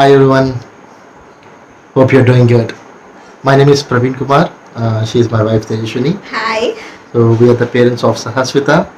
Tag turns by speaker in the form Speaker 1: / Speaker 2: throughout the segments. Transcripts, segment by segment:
Speaker 1: Hi everyone, hope you're doing good. My name is Praveen Kumar. She is my wife Tejashwini.
Speaker 2: Hi.
Speaker 1: So we are the parents of Sahasvitha.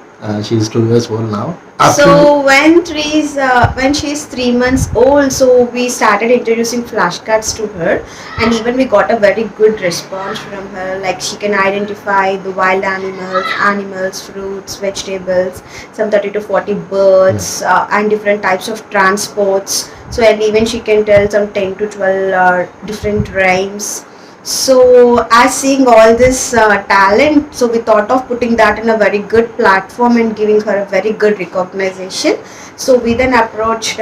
Speaker 1: She is 2 years old now.
Speaker 2: So when she's 3 months old, so we started introducing flashcards to her, and even we got a very good response from her. Like she can identify the wild animals, fruits, vegetables, some 30 to 40 birds, and different types of transports. So and even she can tell some 10 to 12 different rhymes. So, as seeing all this talent, so we thought of putting that in a very good platform and giving her a very good recognition. So, we then approached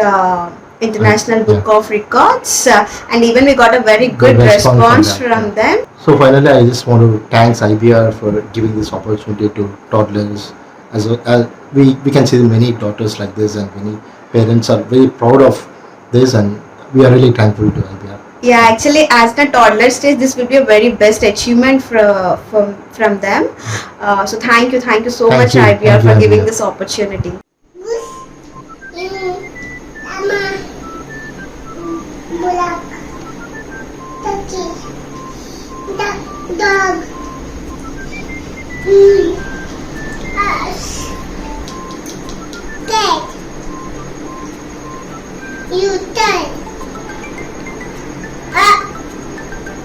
Speaker 2: International Book of Records, and even we got a very good response from them.
Speaker 1: So finally, I just want to thanks IBR for giving this opportunity to toddlers. As we can see many daughters like this, and many parents are very proud of this, and we are really thankful to IBR.
Speaker 2: Yeah, actually, as the toddler stage, this will be a very best achievement from them. So thank you so much, IBR, for giving this opportunity.
Speaker 3: Bullock, turkey, dog, horse, cat, U-turn,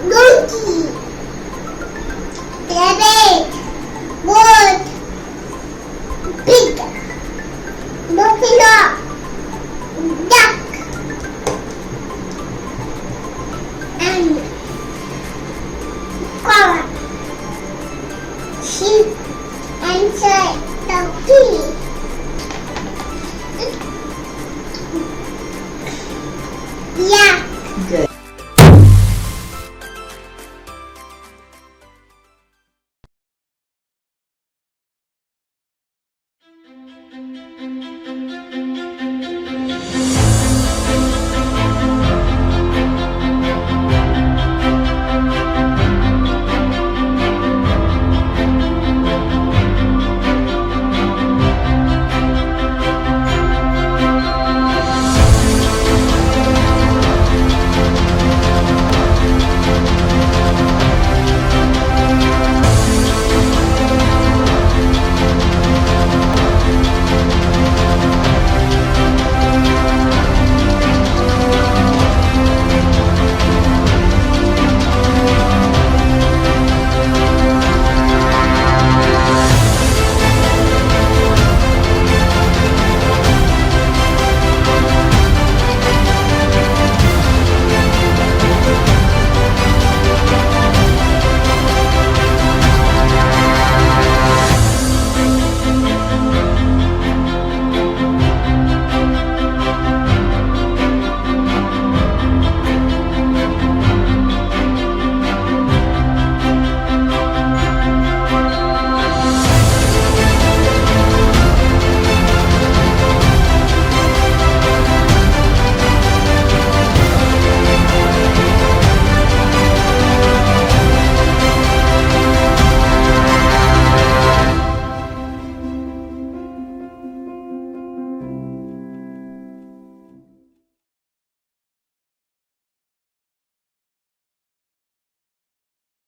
Speaker 3: donkey, rabbit, goat, pig, buffalo, duck, and cow, sheep, and turkey.